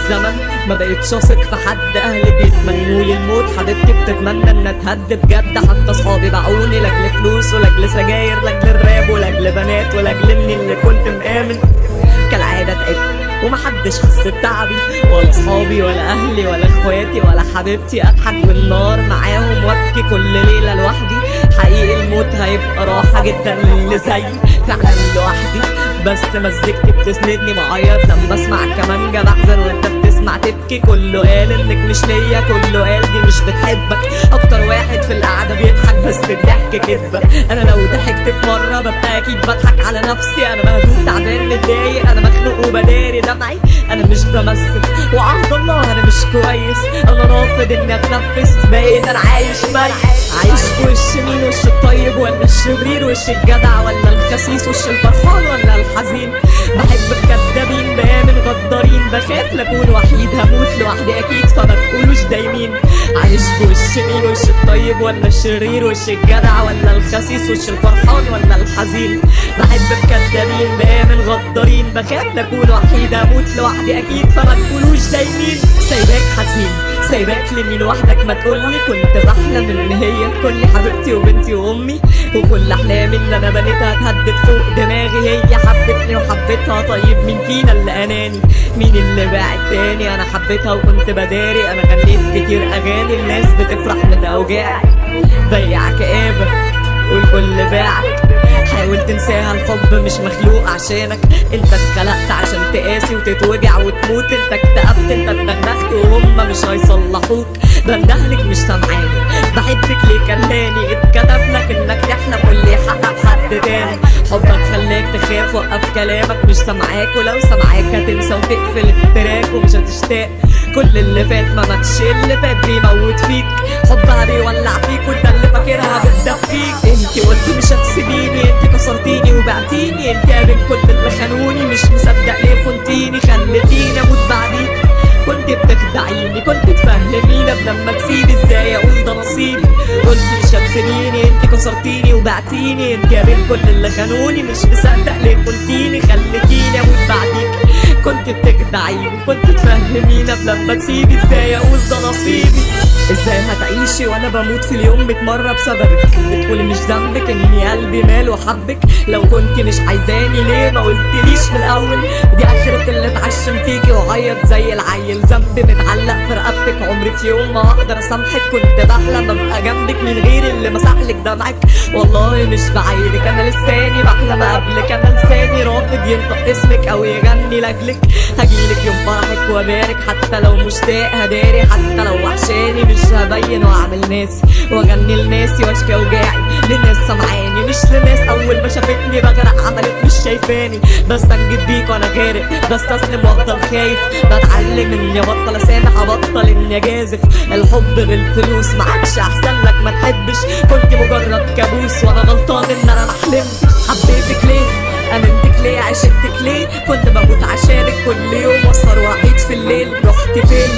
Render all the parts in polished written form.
الزمن ما بقتش اثق في حد. اهلي بيتمنوا لي الموت، حبيبتي بتتمنى ان اتهد بجد. حتى اصحابي باعوني لاجل فلوس ولاجل سجاير، لاجل الراب ولاجل بنات ولاجل اني اللي كنت مآمن. كالعادة تعبت ومحدش حس بتعبي، ولا اصحابي ولا اهلي ولا اخواتي ولا حبيبتي. اضحك بالنار معاهم وابكي كل ليلة لوحدي. حقيقي الموت هيبقى راحة جدا للي زيي، فعلا لوحدي. بس مزيكتي بتسندني، معيط لما اسمع كمانجة بحزن وانت بتسمع تبكي. كله قال انك مش ليا، كله قال دي مش بتحبك. اكتر واحد في القعدة بيضحك بس الضحك كدبة. انا لو ضحكت في مرة ببقى اكيد بضحك على نفسي. انا مهدود تعبان متضايق، انا مخنوق وبداري دمعي. انا مش بمثل وعهد الله انا مش كويس. انا رافض اني اتنفس، بقيت انا عايش ميت. عايش في وش مين؟ وش الطيب ولا الشرير؟ وش الجدع ولا الخسيس؟ وش الفرحان ولا الحزين؟ بحب الكدابين، بآمن غدارين. بخاف لاكون وحيد، هموت لوحدي اكيد، فما تقولوش دايمين. عايش في وش مين؟ وش الطيب ولا الشرير؟ وش الجدع ولا الخسيس؟ وش الفرحان ولا الحزين؟ بحب الكدابين، بآمن غدارين. بخاف لاكون وحيد، هموت لوحدي اكيد، فما تقولوش دايمين. سايباك حزين، سايباك لمين وحدك؟ ما تقولي كنت بحلم ان هي تكون لي حبيبتي وبنتي وامي، وكل احلامي اللي انا بنيتها اتهدت فوق دماغي. هي حبتني وحبتها، طيب مين فينا اللي اناني؟ مين اللي باعت تاني؟ انا حبيتها وكنت بداري. انا غنيت كتير اغاني الناس بتفرح من اوجاعي. ضيع كآبة والكل باعك، حاول تنساها. الحب مش مخلوق عشانك، انت اتخلقت عشان تقاسي وتتوجع وتموت. انت اكتئبت، انت اتدغدغت وهم مش هيصلحوك. بندهلك مش سامعاني، بحبك ليه كرهاني؟ اتكتب لك انك تحلم واللي يحقق حد تاني. حبك خلاك تخاف، وقف كلامك مش سامعاك. ولو سامعاك هتنسى وتقفل التراك ومش هتشتاق. كل اللي فات ما ماتش، اللي فات بيموت فيك. حبها بيولع فيك وانت اللي فاكرها بتدفيك. انتي قلتي مش هتسيبيني، انتي كسرتيني وبعتيني. انتي قابل كل اللي خانوني، مش مصدق ليه خنتيني. خلتيني اموت بعديك، كنت بتخدعيني، كنت تفهميني. لما تسيبي ازاي اقول ده نصيبي؟ قلتي مش هتسيبيني، انتي كسرتيني وبعتيني. انتي قابل كل اللي خانوني، مش مصدق ليه خنتيني. خلتيني اموت بعديك، كنت بتخدعيني، كنت تفهميني. لما تسيبي ازاي اقول ده نصيبي؟ ازاي هتعيشي وانا بموت في اليوم 100 مرة بسببك؟ بتقولي مش ذنبك اني قلبي مال وحبك. لو كنت مش عايزاني ليه ما قلتليش من الاول؟ دي اخرة اللي اتعشم فيكي وعيط زي العيل. ذنبي متعلق في رقبتك، عمري في يوم ما هقدر اسامحك. كنت بحلم ابقى جنبك من غير اللي مسحلك دمعك. والله مش بعيرك، انا لساني بحلم قبلك. انا لساني رافض ينطق اسمك او يغني لاجلك. هجيلك يوم فرحك وابارك، حتى لو مشتاق هداري. حتى لو وحشاني مش هبين واعمل ناسي، واغني لناسي واشكي اوجاعي للناس سامعاني. مش لناس اول ما شافتني بغرق عملت مش شايفاني. بستنجد بيك وانا غارق، بستسلم وافضل خايف. بتعلم اني ابطل اسامح، ابطل اني اجازف. الحب بالفلوس معكش احسن لك ما تحبش. كنت مجرد كابوس وانا غلطان ان انا محلمتش. حبيتك ليه؟ امنتك ليه؟ عشقتك ليه؟ كنت بموت عشانك كل يوم، واسهر وحيد في الليل. رحت فين؟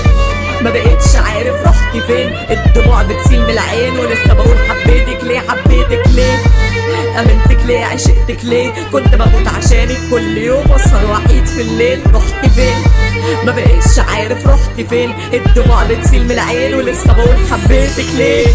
ما بقيتش عارف رحت فين. الدموع بتسيل من العين ولسه بقول حبيتك ليه؟ حبيتك ليه؟ امنتك ليه؟ عشقتك ليه؟ كنت بموت عشانك كل يوم، واسهر وحيد في الليل. رحت فين؟ ما بقيتش عارف رحت فين. الدموع بتسيل من العين ولسه بقول حبيتك ليه؟